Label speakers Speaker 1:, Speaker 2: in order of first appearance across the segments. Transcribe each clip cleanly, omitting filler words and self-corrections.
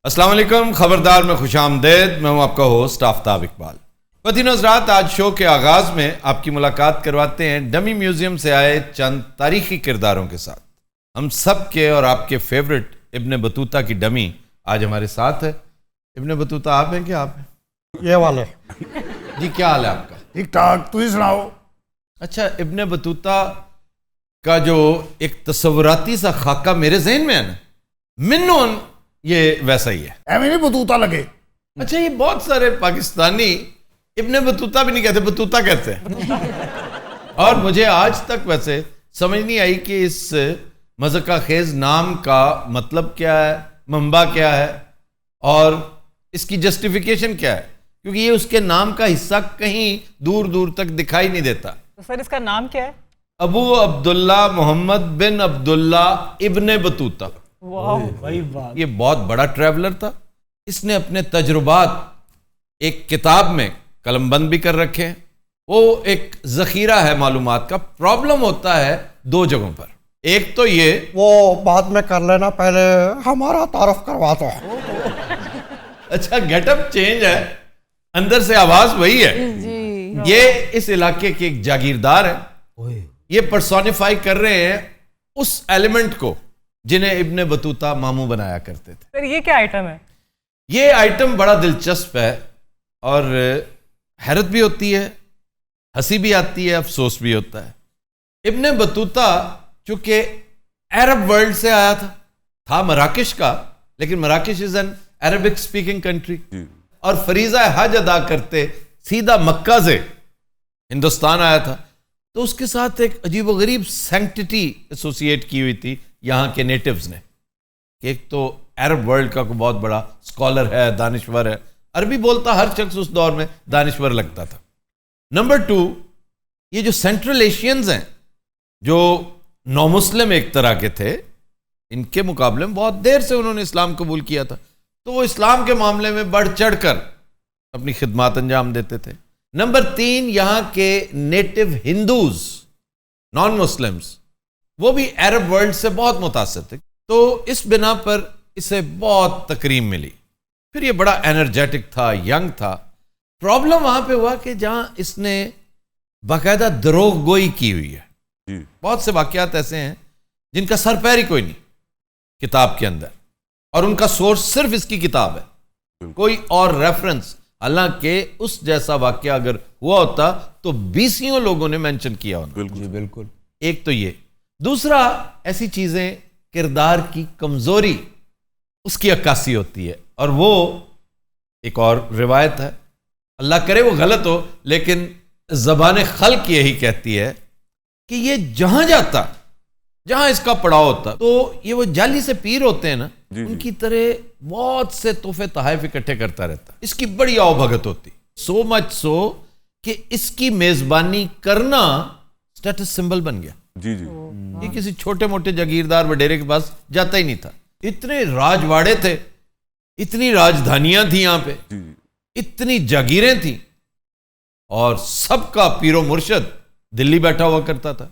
Speaker 1: अस्सलाम वालेकुम, खबरदार में खुशामदेद। मैं हूं आपका होस्ट आफ्ताब इकबाल। वतीन हज़रात, आज शो के आगाज़ में आपकी मुलाकात करवाते हैं डमी म्यूज़ियम से आए चंद तारीखी किरदारों के साथ। हम सब के और आपके फेवरेट इब्ने बतूता की डमी आज हमारे साथ है। इब्ने बतूता आप हैं क्या? आप हैं
Speaker 2: ये वाले
Speaker 1: जी, क्या हाल है आपका?
Speaker 2: ठीक ठाक, तू ही सुनाओ।
Speaker 1: अच्छा, इब्ने बतूता का जो एक तस्वुराती सा खाका मेरे जहन में है ना, मिन्नोन ये वैसा ही है।
Speaker 2: एवं नहीं बतूता लगे।
Speaker 1: अच्छा, ये बहुत सारे पाकिस्तानी इब्ने बतूता भी नहीं कहते, बतूता कहते हैं। और मुझे आज तक वैसे समझ नहीं आई कि इस मज़का खेज नाम का मतलब क्या है, मंबा क्या है और इसकी जस्टिफिकेशन क्या है, क्योंकि ये उसके नाम का हिस्सा कहीं दूर दूर तक दिखाई नहीं देता।
Speaker 3: तो सर इसका नाम क्या है?
Speaker 1: अबू अब्दुल्ला मोहम्मद बिन अब्दुल्ला इब्ने बतूता। ये बहुत बड़ा ट्रैवलर था। इसने अपने तजुर्बात एक किताब में कलमबंद भी कर रखे हैं। वो एक जखीरा है मालूमात का। प्रॉब्लम होता है दो जगहों पर। एक तो ये,
Speaker 2: वो बाद में कर लेना, पहले हमारा तारफ करवा दो।
Speaker 1: अच्छा, गेटअप चेंज है, अंदर से आवाज वही है
Speaker 3: जी।
Speaker 1: ये इस इलाके के एक जागीरदार है। ये पर्सोनिफाई कर रहे हैं उस एलिमेंट को जिन्हें इब्ने बतूता मामू बनाया करते थे।
Speaker 3: सर ये क्या आइटम है?
Speaker 1: ये आइटम बड़ा दिलचस्प है और हैरत भी होती है, हंसी भी आती है, अफसोस भी होता है। इब्ने बतूता चूंकि अरब वर्ल्ड से आया था मराकश का, लेकिन Marrakesh is an Arabic speaking country, और फरीजा हज अदा करते सीधा मक्का से हिंदुस्तान आया था। तो उसके साथ एक अजीबोगरीब सैंक्टिटी एसोसिएट की हुई थी यहाँ के नेटिव्स ने। एक तो अरब वर्ल्ड का कोई बहुत बड़ा स्कॉलर है, दानिश्वर है, अरबी बोलता हर शख्स उस दौर में दानिश्वर लगता था। नंबर 2, ये जो सेंट्रल एशियंस हैं, जो नौ मुस्लिम एक तरह के थे, इनके मुकाबले में बहुत देर से उन्होंने इस्लाम कबूल किया था, तो वो इस्लाम के मामले में बढ़ चढ़ कर अपनी खिदमत अंजाम देते थे। नंबर 3, यहाँ के नेटिव हिंदूज, नॉन मुस्लिम्स, वो भी अरब वर्ल्ड से बहुत मुतासिर थे। तो इस बिना पर इसे बहुत तकरीम मिली। फिर ये बड़ा एनर्जेटिक था, यंग था। प्रॉब्लम वहां पे हुआ कि जहां इसने बाकायदा दरोग गोई की हुई है। बहुत से वाकयात ऐसे हैं जिनका सर पैर ही कोई नहीं किताब के अंदर, और उनका सोर्स सिर्फ इसकी किताब है, कोई और रेफरेंस। हालांकि उस जैसा वाकया अगर हुआ होता तो 20 लोगों ने मेंशन किया होता।
Speaker 4: बिल्कुल।
Speaker 1: एक तो ये। दूसरा, ऐसी चीजें किरदार की कमजोरी उसकी अक्कासी होती है, और वो एक और रिवायत है, अल्लाह करे वो गलत हो, लेकिन ज़बान खल्क यही कहती है कि ये जहां जाता, जहां इसका पड़ाव होता, तो ये वो जाली से पीर होते हैं ना, उनकी तरह बहुत से तोहफे तहाइफ इकट्ठे करता रहता। इसकी बड़ी आवभगत होती, सो मच सो कि इसकी मेजबानी करना स्टेटस सिंबल बन गया।
Speaker 4: जी।
Speaker 1: ये किसी छोटे मोटे जागीरदार वडेरे के पास जाता ही नहीं था। इतने राजवाड़े थे, इतनी राजधानियां थी यहाँ पे, इतनी जागीरें थी, और सबका पीरो मुर्शद दिल्ली बैठा हुआ करता था,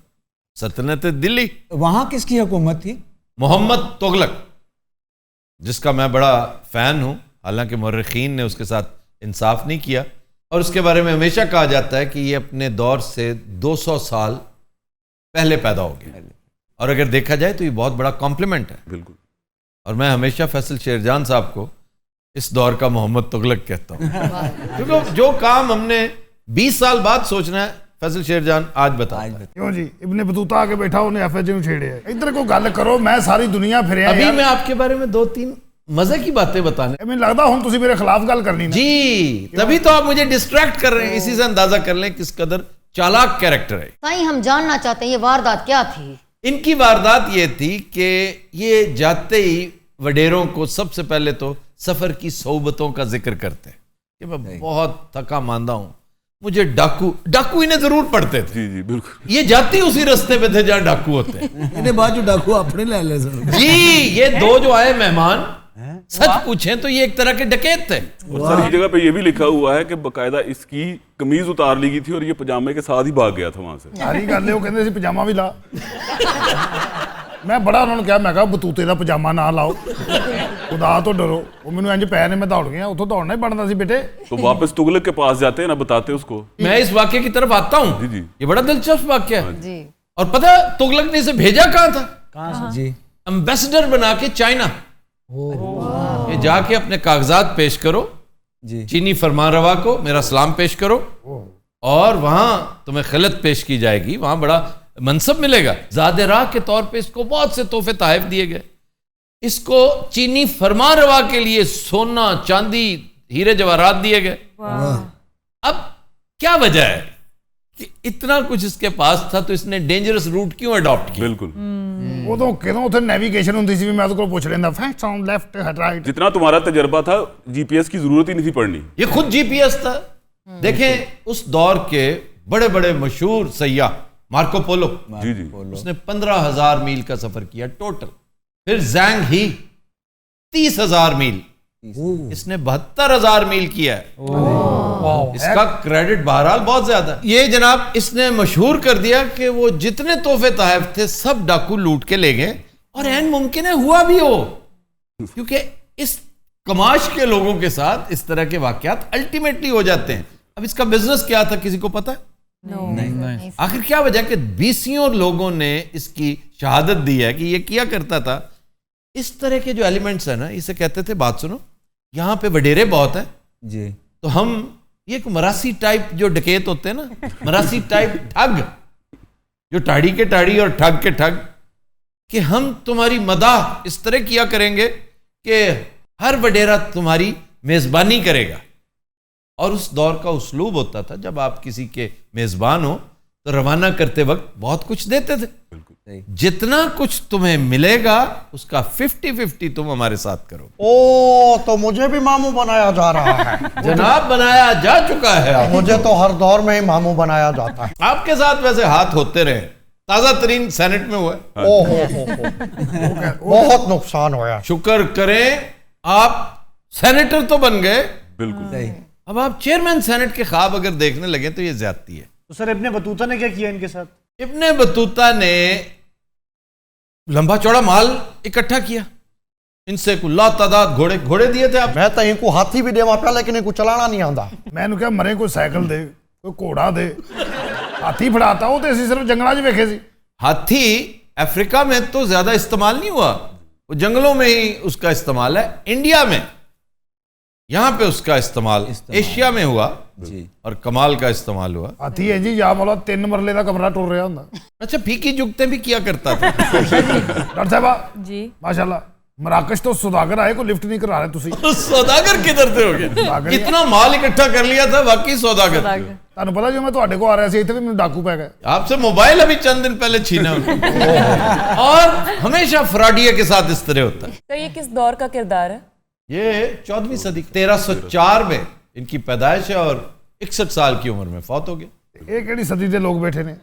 Speaker 1: सल्तनत दिल्ली।
Speaker 5: वहां किसकी हुकूमत थी?
Speaker 1: मोहम्मद तुगलक, जिसका मैं बड़ा फैन हूं, हालांकि मुर्रिखीन ने उसके साथ इंसाफ नहीं किया, और उसके बारे में हमेशा कहा जाता है कि ये अपने दौर से 200 साल पहले पैदा हो गया। और अगर देखा जाए तो ये बहुत बड़ा कॉम्प्लीमेंट है।
Speaker 4: बिल्कुल।
Speaker 1: और मैं हमेशा फैसल शेरजान साहब को इस दौर का मोहम्मद तुगलक कहता हूँ, क्योंकि जो काम हमने 20 साल बाद सोचना है, फैसल शेरजान आज बता।
Speaker 2: क्यों जी, इब्ने बतूता आके बैठा, उन्हें एफएचएम छेड़े है। इधर को गल करो, मैं सारी दुनिया फिर
Speaker 1: अभी मैं आपके बारे में 2-3 मजे की बातें बताने।
Speaker 2: मैं लगता हूं तुसी मेरे खिलाफ गल करनी ना।
Speaker 1: जी, तभी तो आप मुझे डिस्ट्रैक्ट कर रहे हैं। इसी से अंदाजा कर लें किस कदर चालाक कैरेक्टर है।
Speaker 6: ताई हम जानना चाहते हैं ये वारदात क्या थी?
Speaker 1: इनकी वारदात ये थी कि ये जाते ही वडेरों को सबसे पहले तो सफर की सोबतों का जिक्र करते हैं कि मैं बहुत थका मांदा हूं, मुझे डाकू इन्हें जरूर पड़ते थे।
Speaker 4: जी बिल्कुल।
Speaker 1: ये जाते ही उसी रास्ते पे थे जहां डाकू होते हैं।
Speaker 5: इन्हें बाद जो डाकू अपने ले ले सर।
Speaker 1: जी, ये दो जो आए मेहमान, सच पूछें तो ये एक तरह के डकैत थे।
Speaker 4: और सर इस जगह पे ये भी लिखा हुआ है कि बकायदा इसकी कमीज उतार ली गई थी और ये पजामे के साथ ही भाग गया था वहां से।
Speaker 2: सारी गल वो कहते सी पजामा भी ला। ਮੈਂ ਬੜਾ ਉਹਨਾਂ ਨੂੰ ਕਿਹਾ, ਮੈਂ ਕਿਹਾ ਬਤੂਤੇ ਦਾ ਪਜਾਮਾ ਨਾ ਲਾਓ, ਖੁਦਾ ਤੋਂ ਡਰੋ। ਉਹ ਮੈਨੂੰ ਇੰਜ ਪੈ ਨੇ, ਮੈਂ ਦੌੜ ਗਿਆ, ਉੱਥੋਂ ਦੌੜਨਾ ਹੀ ਬਣਦਾ ਸੀ बेटे।
Speaker 4: तो वापस तुगलक के पास जाते हैं ना, बताते उसको।
Speaker 1: मैं इस वाक्य की तरफ आता हूँ।
Speaker 4: जी।
Speaker 1: ये बड़ा दिलचस्प वाक्य है।
Speaker 6: जी।
Speaker 1: और पता है तुगलक ने इसे भेजा कहाँ था?
Speaker 5: कहाँ से जी?
Speaker 1: एम्बेसडर बना के चाइना। ये जाके अपने कागजात पेश करो
Speaker 5: जी।
Speaker 1: चीनी फरमानरवा को, मेरा सलाम पेश करो, और वहां तुम्हें खिलत पेश की जाएगी, वहां बड़ा मनसब मिलेगा। ज़ादे राह के तौर पे इसको बहुत से तोहफे तहफ दिए गए। इसको चीनी फरमानरवा के लिए सोना, चांदी, हीरे जवाहरात दिए गए। अब क्या वजह है कि इतना कुछ इसके पास था, तो इसने डेंजरस रूट क्यों अडॉप्ट किया?
Speaker 4: बिल्कुल।
Speaker 2: ਉਦੋਂ ਕਿਦੋਂ ਉੱਥੇ ਨੈਵੀਗੇਸ਼ਨ ਹੁੰਦੀ ਸੀ, ਵੀ ਮੈਂ ਉਹਦੇ ਕੋਲ ਪੁੱਛ ਲੈਂਦਾ ਫੈਸਟ ਔਨ ਲੈਫਟ ਰਾਈਟ।
Speaker 4: जितना तुम्हारा तजर्बा था, जीपीएस की जरूरत ही नहीं थी पढ़नी।
Speaker 1: ये खुद जीपीएस था। देखें उस दौर के बड़े बड़े मशहूर सैयाह मार्को पोलो,
Speaker 4: जी।
Speaker 1: उसने 15,000 मील का सफर किया टोटल। फिर जैंग ही 30,000 मील, इसने 72,000 मील किया है। इसका क्रेडिट बहरहाल बहुत ज्यादा है। ये जनाब इसने मशहूर कर दिया कि वो जितने तोहफे तहफ थे सब डाकू लूट के ले गए, और एन मुमकिन है हुआ भी हो, क्योंकि इस कमाश के लोगों के साथ इस तरह के वाकयात अल्टीमेटली हो जाते हैं। अब इसका बिजनेस क्या था, किसी को पता है?
Speaker 6: नहीं।
Speaker 1: आखिर क्या वजह कि बीसियों लोगों ने इसकी शहादत दी है कि ये किया करता था। इस तरह के जो एलिमेंट्स है ना, इसे कहते थे, बात सुनो, यहाँ पे वडेरे बहुत है
Speaker 5: जी।
Speaker 1: तो हम ये एक मरासी टाइप जो डकैत होते हैं ना, मरासी टाइप ठग, जो टाड़ी के टाड़ी और ठग के ठग, कि हम तुम्हारी मदाह इस तरह किया करेंगे कि हर वडेरा तुम्हारी मेजबानी करेगा। और उस दौर का उसलूब होता था, जब आप किसी के मेजबान हो तो रवाना करते वक्त बहुत कुछ देते थे। जितना कुछ तुम्हें मिलेगा उसका 50-50 तुम हमारे साथ करो।
Speaker 7: ओ, तो मुझे भी मामू बनाया जा रहा है।
Speaker 1: जनाब बनाया जा चुका है।
Speaker 7: मुझे तो हर दौर में ही मामू बनाया जाता है।
Speaker 1: आपके साथ वैसे हाथ होते रहे, ताजा तरीन सेनेट में हुआ है।
Speaker 7: ओहो, बहुत नुकसान हुआ।
Speaker 1: शुक्र करें आप सेनेटर तो बन गए,
Speaker 4: बिल्कुल।
Speaker 1: अब आप चेयरमैन सेनेट के ख्वाब अगर देखने लगे तो ये ज्यादती है।
Speaker 8: तो सर इब्ने बतूता ने क्या किया इनके साथ?
Speaker 1: इब्ने बतूता ने लंबा चौड़ा माल इकट्ठा किया, इनसे कुल लातादाद घोड़े दिए थे आप।
Speaker 7: मैं तो इनको हाथी भी देवा पाया, लेकिन इनको चलाना नहीं आता।
Speaker 2: मैंने क्या मरे कोई साइकिल दे, कोई घोड़ा दे, हाथी फड़ाता हो तो ऐसी सिर्फ जंगलों में वेखे सी।
Speaker 1: हाथी अफ्रीका में तो ज्यादा इस्तेमाल नहीं हुआ, वो जंगलों में ही उसका इस्तेमाल है। इंडिया में यहां पे उसका इस्तेमाल एशिया में हुआ
Speaker 5: जी।
Speaker 1: और कमाल का इस्तेमाल हुआ।
Speaker 2: हाथी है जी, या बोला 3 मरले का कमरा टुर रहा होंगे।
Speaker 1: अच्छा, फीकी जुगते भी किया करता था।
Speaker 2: डॉक्टर साहब
Speaker 3: जी।
Speaker 2: माशाल्लाह, मराकश तो सौदागर आए को लिफ्ट नहीं करा रहे तुसी।
Speaker 1: सौदागर किधर से हो गया? इतना माल इकट्ठा कर लिया था, वाकई सौदागर।
Speaker 2: ਤੁਹਾਨੂੰ ਪਤਾ जो मैं ਤੁਹਾਡੇ को आ रहा ਸੀ ਇੱਥੇ ਵੀ ਮੈਨੂੰ डाकू पै गए।
Speaker 1: आपसे मोबाइल अभी चंद दिन पहले छीना उन्होंने। और हमेशा फ्रॉडिया के साथ इस तरह होता है।
Speaker 3: तो ये किस दौर का किरदार है?
Speaker 1: ये 14वीं सदी 1304 में इनकी पैदाइश है और 61 साल की उम्र में फौत हो गए।
Speaker 2: ਇਹ ਕਿਹੜੀ ਸਦੀ ਦੇ ਲੋਕ ਬੈਠੇ ਨੇ?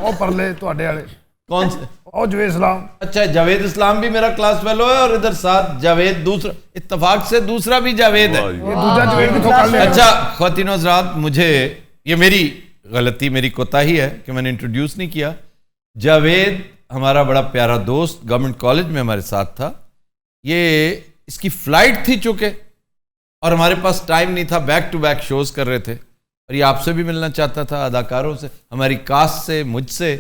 Speaker 2: ਉਹ ਪਰਲੇ ਤੁਹਾਡੇ ਵਾਲੇ
Speaker 1: कौन से?
Speaker 2: ਉਹ जवेद इस्लाम।
Speaker 1: अच्छा, जावेद इस्लाम भी मेरा क्लास फेलो है, और इधर साथ जावेद दूसरा, इत्तेफाक से दूसरा भी जावेद है।
Speaker 2: ये दूसरा जवेद किथों कर लिया?
Speaker 1: अच्छा ख्वातीनो हज़रात, मुझे ये मेरी गलती, मेरी कोताही है कि मैंने इंट्रोड्यूस नहीं किया। जावेद हमारा बड़ा प्यारा दोस्त, गवर्नमेंट कॉलेज में हमारे साथ था। ये इसकी फ्लाइट थी चूंकि, और हमारे पास टाइम नहीं था, बैक टू बैक शोज कर रहे थे, और ये आपसे भी मिलना चाहता था, अदाकारों से, हमारी कास्ट से, मुझसे।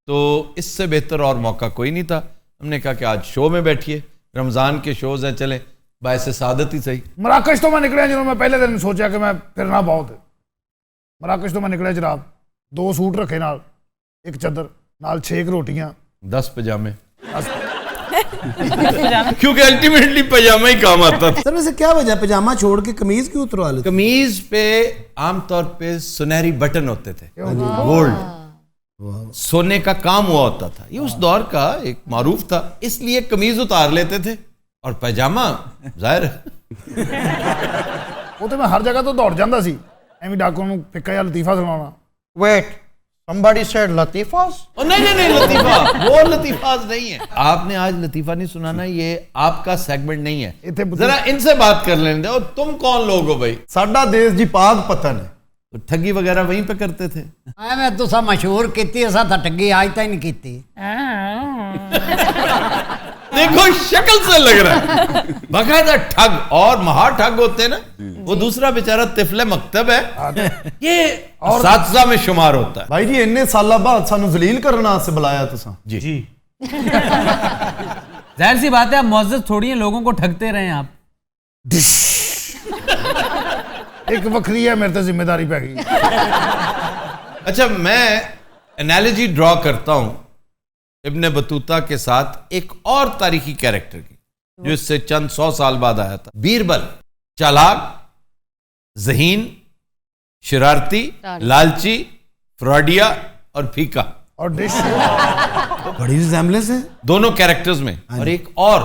Speaker 1: तो इससे बेहतर और मौका कोई नहीं था। हमने कहा कि आज शो में बैठिए, रमज़ान के शोज हैं, चले बायसे सादत ही सही।
Speaker 2: मराकश तो मैं निकलिया जो मैं पहले दिन सोचा कि मैं फिरना बहुत है। मराकश तो मैं निकलिया जनाब, 2 सूट रखे नाल, 1 चादर नाल, 6 रोटियां,
Speaker 1: 10 पजामे। क्योंकि अल्टीमेटली पजामा ही काम आता था।
Speaker 5: सर वैसे क्या वजह पजामा छोड़ के कमीज क्यों उतरवा लेते?
Speaker 1: कमीज पे आमतौर पे सुनहरी बटन होते थे, गोल्ड, सोने का काम हुआ होता था। ये उस दौर का एक मारूफ था, इसलिए कमीज उतार लेते थे और पैजामा जाहिर
Speaker 2: वो तो मैं हर जगह तो दौड़ जाता सी, एवं डाकू नूं फिक्का या लतीफा सुनाना।
Speaker 7: वेट, somebody said लतीफास?
Speaker 1: और नहीं लतीफा, वो लतीफाज नहीं है। आपने आज लतीफा नहीं सुनाना, ये आपका सेगमेंट नहीं है। जरा इनसे बात कर लेने दो। तुम कौन लोग हो भाई?
Speaker 7: साडा देश जी पाक पतन है,
Speaker 1: तो ठगी वगैरह वहीं पे करते थे।
Speaker 9: मैं तो सा मशहूर की असा था ठगी आज तक नहीं की।
Speaker 1: देखो शक्ल से लग रहा है बाकायदा ठग, और महा ठग होते हैं ना, वो दूसरा बेचारा तिफले मकतब है, ये और सातसा में शुमार होता है।
Speaker 7: भाई जी इन्ने साल बाद सानू जलील करने वास्ते बुलाया तुसा
Speaker 8: जी
Speaker 10: जाहिर सी बात है, आप मुअज़्ज़ज़ थोड़ी हैं, लोगों को ठगते रहे आप।
Speaker 2: एक वक्री है मेरे तो जिम्मेदारी पै गई।
Speaker 1: अच्छा, मैं एनालॉजी ड्रॉ करता हूं इब्ने बतूता के साथ एक और तारीखी कैरेक्टर की, जो इससे चंद 100 साल बाद आया था। बीरबल, चालाक, ज़हीन, शरारती, लालची, फ्रॉडिया और फीका,
Speaker 2: और डिश
Speaker 5: बड़ी रिजेम्बलेंस है
Speaker 1: दोनों कैरेक्टर्स में। और एक और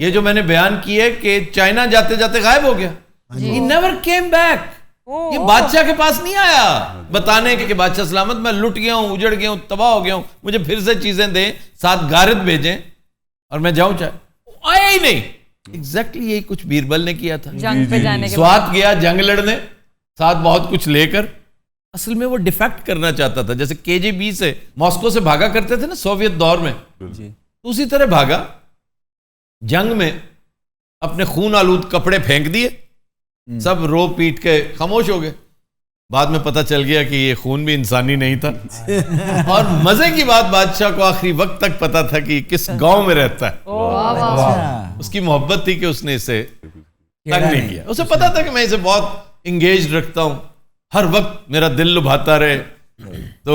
Speaker 1: ये जो मैंने बयान की है कि चाइना जाते जाते गायब हो गया, ही नेवर केम बैक। ये बादशाह के पास नहीं आया बताने के कि बादशाह सलामत, मैं लुट गया हूं, उजड़ गया हूं, तबाह हो गया हूं, मुझे फिर से चीजें दें, साथ गारिद भेजें और मैं जाऊं। चाहे आया ही नहीं। एग्जैक्टली यही कुछ बीरबल ने किया था।
Speaker 3: जंग पे जाने के
Speaker 1: स्वात गया जंग लड़ने, साथ बहुत कुछ लेकर। असल में वो डिफेक्ट करना चाहता था, जैसे KGB से मॉस्को से भागा करते थे ना सोवियत दौर में, तो उसी तरह भागा। जंग में अपने खून आलूद कपड़े फेंक दिए, सब रो पीट के खामोश हो गए। बाद में पता चल गया कि ये खून भी इंसानी नहीं था। और मजे की बात, बादशाह को आखिरी वक्त तक पता था कि किस गांव में रहता है। उसकी मोहब्बत थी कि उसने इसे तंग नहीं किया। उसे पता था कि मैं इसे बहुत इंगेज रखता हूं, हर वक्त मेरा दिल लुभाता रहे, तो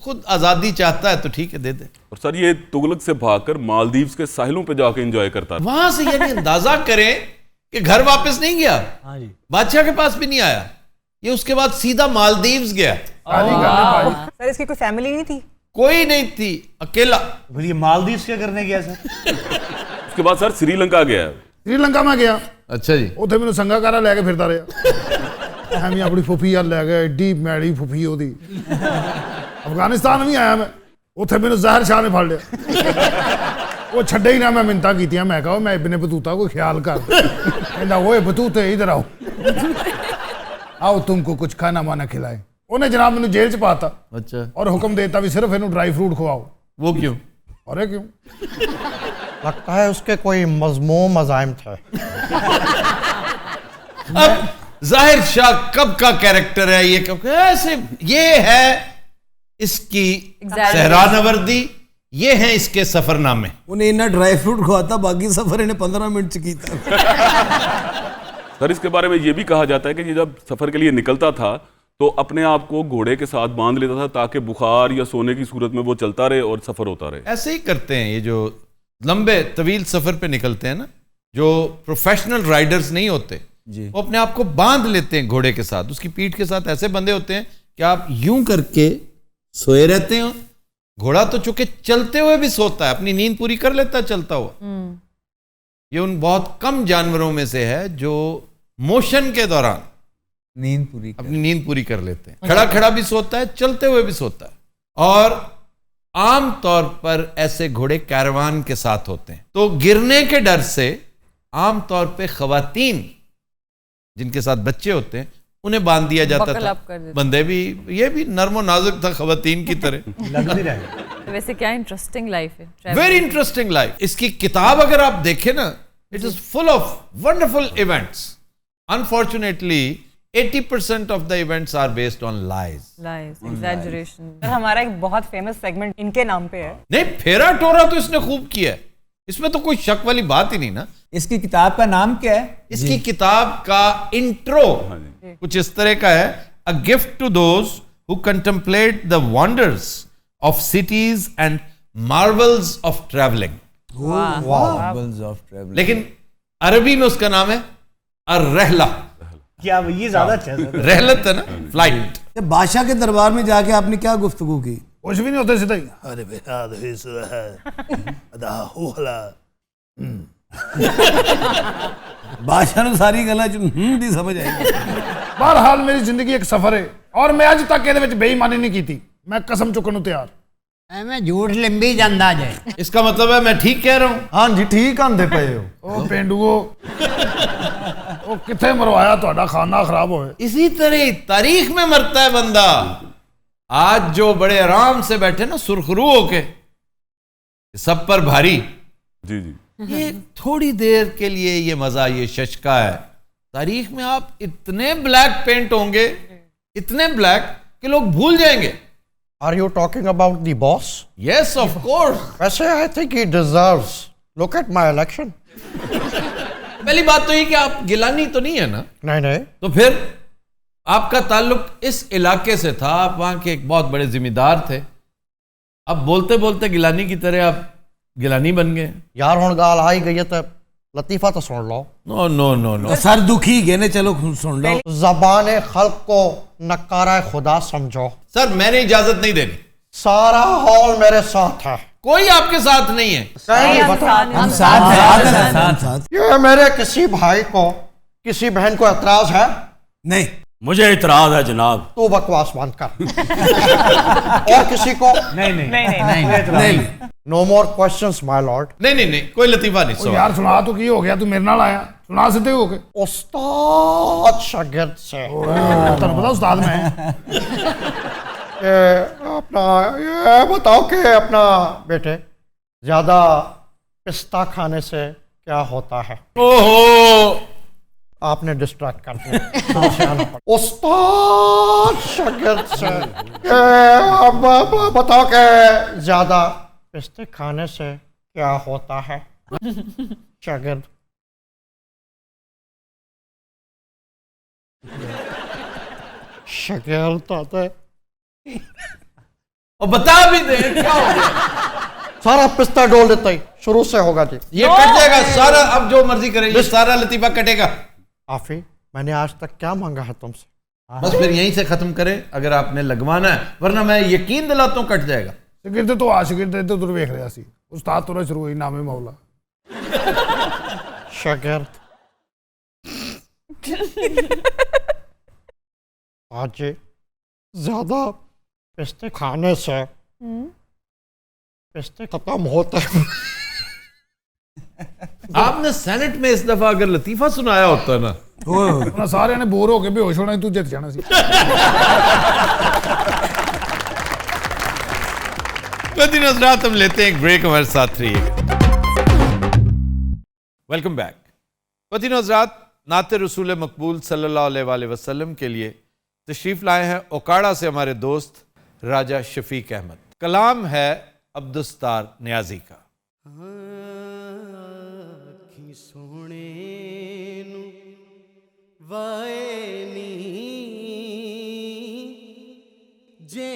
Speaker 1: खुद आजादी चाहता है तो ठीक है, दे दे।
Speaker 4: और सर ये तुगलक से भागकर मालदीव्स के साहिलों पे जाके एंजॉय करता था।
Speaker 1: वहां से यानी अंदाजा करें कि घर वापस नहीं गया, बादशाह के पास भी नहीं आया, ये उसके बाद सीधा मालदीव्स गया।
Speaker 3: सर इसकी कोई फैमिली नहीं थी?
Speaker 1: कोई नहीं थी, अकेला।
Speaker 8: बोलिए मालदीव्स क्या करने गया सर?
Speaker 4: उसके बाद सर श्रीलंका गया।
Speaker 2: श्रीलंका में गया।
Speaker 1: अच्छा जी।
Speaker 2: ਉੱਥੇ ਮੈਨੂੰ ਸੰਗਾਕਾਰਾ ਲੈ ਕੇ ਫਿਰਦਾ ਰਿਹਾ। ਐਵੇਂ ਆਪਣੀ ਫੁੱਫੀ ਆ ਲੈ ਗਿਆ, ਏਡੀ ਮੈੜੀ ਫੁੱਫੀ ਉਹਦੀ। ਅਫਗਾਨਿਸਤਾਨ ਵੀ ਆਇਆ ਮੈਂ, ਉੱਥੇ ਮੈਨੂੰ ਜ਼ਾਹਿਰ ਸ਼ਾਹ ਨੇ ਫੜ ਲਿਆ। ਉਹ ਛੱਡੇ ਹੀ ਨਾ, ਮੈਂ ਮਿੰਤਾ ਕੀਤੀਆਂ, ਮੈਂ ਕਹਾ ਮੈਂ ਇਬਨੇ ਬਤੂਤਾ ਕੋਈ ਖਿਆਲ ਕਰ। ਕਹਿੰਦਾ ਓਏ ਬਤੂਤੇ ਇਧਰ आओ, आओ तुमको कुछ खाना वाना खिलाए। ਉਹਨੇ ਜਨਾਬ ਮੈਨੂੰ ਜੇਲ੍ਹ ਚ ਪਾਤਾ।
Speaker 1: अच्छा।
Speaker 2: और हुक्म देता भी सिर्फ इन्हू ड्राई फ्रूट खवाओ।
Speaker 1: वो क्यों?
Speaker 2: अरे क्यों?
Speaker 7: लगता है उसके कोई मज़मूम अज़ाइम थे।
Speaker 1: अब जाहिर शाह कब का कैरेक्टर है ये, कब ऐसे, ये है इसकी सहरानवर्दी, ये हैं इसके सफरनामे।
Speaker 5: उन्हें इन्ना ड्राई फ्रूट खवाता, बाकी सफर इन्हें 15 मिनट च कीता।
Speaker 4: सर इसके बारे में ये भी कहा जाता है कि ये जब सफर के लिए निकलता था तो अपने आप को घोड़े के साथ बांध लेता था ताकि बुखार या सोने की सूरत में वो चलता रहे और सफर होता रहे।
Speaker 1: ऐसे ही करते हैं ये जो लंबे तवील सफर पे निकलते हैं ना, जो प्रोफेशनल राइडर्स नहीं होते जी, वो अपने आप को बांध लेते हैं घोड़े के साथ, उसकी पीठ के साथ ऐसे बंधे होते हैं कि आप यूं करके सोए रहते हैं। घोड़ा तो चूंकि चलते हुए भी सोता है, अपनी नींद पूरी कर लेता है चलता हुआ। ये उन बहुत कम जानवरों में से है जो मोशन के दौरान अपनी नींद पूरी कर लेते हैं। खड़ा खड़ा भी सोता है, चलते हुए भी सोता है। और आम तौर पर ऐसे घोड़े कैरवान के साथ होते हैं, तो गिरने के डर से आम तौर पे खवातीन जिनके साथ बच्चे होते हैं उन्हें बांध दिया जाता था। बंदे भी, ये भी नर्मो नाजुक था खवातीन की तरह।
Speaker 8: लग भी रहा है।
Speaker 3: वैसे क्या इंटरेस्टिंग लाइफ है,
Speaker 1: वेरी इंटरेस्टिंग लाइफ। इसकी किताब अगर आप देखें ना, it is full of wonderful events. Unfortunately 80% of the events are based on lies,
Speaker 3: exaggeration. हमारा एक बहुत फेमस सेगमेंट इनके नाम पे है।
Speaker 1: नहीं, फेरा टोरा तो इसने खूब किया है, इसमें तो कोई शक वाली बात ही नहीं ना।
Speaker 10: इसकी किताब का नाम क्या है?
Speaker 1: इसकी किताब का इंट्रो कुछ इस तरह का है, a gift to those who contemplate the wonders of cities and marvels of travelling. लेकिन अरबी में उसका नाम है अर्रहला।
Speaker 8: क्या ये ज्यादा अच्छा है सर?
Speaker 1: रहलत है ना, फ्लाइट।
Speaker 5: बादशाह के दरबार में जाके आपने क्या गुफ्तगू की?
Speaker 2: कुछ भी नहीं होता, सीधा ही
Speaker 5: अरे बादशाह ने सारी गल्लां दी समझ आई।
Speaker 2: बहरहाल मेरी जिंदगी एक सफर है और मैं अज तक ਇਹਦੇ ਵਿੱਚ बेईमानी नहीं की। मैं कसम चुकन ਨੂੰ ਤਿਆਰ।
Speaker 9: ਐਵੇਂ ਝੂਠ ਲੰਬੀ ਜਾਂਦਾ ਜੇ।
Speaker 1: इसका मतलब है मैं ठीक कह रहा हूं।
Speaker 7: हाँ जी ठीक आंदे पे हो।
Speaker 2: ओ पेंडुओ, ओ ਉਹ ਕਿੱਥੇ ਮਰਵਾਇਆ ਤੁਹਾਡਾ ਖਾना खराब होए।
Speaker 1: इसी तरह तारीख में मरता है बंदा। आज जो बड़े आराम से बैठे ना सुरखरू होके, सब पर भारी,
Speaker 4: जी जी,
Speaker 1: ये थोड़ी देर के लिए ये मजा, ये शशका है। तारीख में आप इतने ब्लैक पेंट होंगे, इतने ब्लैक कि लोग भूल जाएंगे।
Speaker 7: Are you talking about the boss?
Speaker 1: Yes of course.
Speaker 7: वैसे I think he deserves. Look at my election.
Speaker 1: पहली बात तो ये कि आप गिलानी तो नहीं है ना,
Speaker 7: नहीं नहीं,
Speaker 1: तो फिर आपका ताल्लुक इस इलाके से था, आप वहां के एक बहुत बड़े जिम्मेदार थे। अब बोलते बोलते गिलानी की तरह आप गिलानी बन गए।
Speaker 7: यार हुण गाल आई गई है तो लतीफ़ा तो सुन लो।
Speaker 1: No no no no,
Speaker 5: sir दुखी गए ने, चलो सुन लो।
Speaker 7: ज़बान खल्क को नकारा खुदा समझो।
Speaker 1: सर मैंने इजाजत नहीं देनी।
Speaker 7: सारा हॉल मेरे साथ है।
Speaker 1: कोई आपके साथ नहीं है।
Speaker 7: नहीं बता,
Speaker 3: हम
Speaker 5: साथ
Speaker 7: ये मेरे किसी भाई को, किसी बहन को एतराज है?
Speaker 5: नहीं,
Speaker 11: मुझे इतराज है जनाब।
Speaker 7: तू बकवास बंद कर। और किसी को?
Speaker 8: नहीं नहीं
Speaker 5: नहीं,
Speaker 7: no more questions my lord.
Speaker 1: नहीं, कोई लतीफा नहीं।
Speaker 2: ਉਹ ਯਾਰ ਸੁਣਾ ਤੂੰ ਕੀ ਹੋ ਗਿਆ, ਤੂੰ ਮੇਰੇ ਨਾਲ ਆਇਆ, ਸੁਣਾ ਸਿੱਧੇ ਹੋ ਕੇ।
Speaker 7: उस्ताद शागिर्द से
Speaker 2: ਤੁਹਾਨੂੰ ਪਤਾ ਉਸਤਾਦ ਮੈਂ
Speaker 7: अपना ये बताओ कि अपना बेटे ज्यादा पिस्ता खाने से क्या होता है?
Speaker 1: ओहो,
Speaker 7: आपने डिस्ट्रैक्ट कर दिया। उस्ताद शागिर्द से बताओ कि ज्यादा पिस्ते खाने से क्या होता है? शागिर्द शागिर्द आता है
Speaker 1: और बता भी दे क्या हो गया।
Speaker 7: सारा पिस्ता डोल देता ही शुरू से होगा जी।
Speaker 1: ये कट जाएगा सारा, अब जो मर्जी करे, ये सारा लतीफा कटेगा।
Speaker 7: आफी, मैंने आज तक क्या मांगा है तुमसे?
Speaker 1: बस फिर यहीं से खत्म करें अगर आपने लगवाना है, वरना मैं यकीन दिलाता हूं कट जाएगा।
Speaker 2: ਸ਼ਾਗਿਰਦ ਤੋਂ ਆ ਸ਼ਾਗਿਰਦ ਇੱਧਰ ਉੱਧਰ ਵੇਖ ਰਿਹਾ ਸੀ, ਉਸਤਾਦ ਤੋਂ ਸ਼ੁਰੂ ਹੋਈ ਨਾਮੇ ਮੌਲਾ।
Speaker 7: शागिर्द आज ज्यादा पिस्ते खाने से पिस्ते खत्म होते हैं।
Speaker 1: आपने सेनेट में इस दफा अगर लतीफा सुनाया होता ना,
Speaker 2: ਉਹਨਾਂ ਸਾਰਿਆਂ ਨੇ ਬੋਰ ਹੋ ਕੇ ਬੇਹੋਸ਼ ਹੋਣਾ, ਤੂੰ ਜਿੱਤ ਜਾਣਾ ਸੀ।
Speaker 1: कदीन हज़रात, हम लेते हैं एक ब्रेक, हमारे साथ रहिएगा। Welcome back. कदीन हज़रात, नाते रसूल मकबूल सल्लल्लाहु अलैहि वसल्लम के लिए तशरीफ़ लाए हैं ओकाड़ा से हमारे दोस्त राजा शफीक अहमद। कलाम है अब्दुस्तार न्याजी का।
Speaker 12: सोने वाए नी जे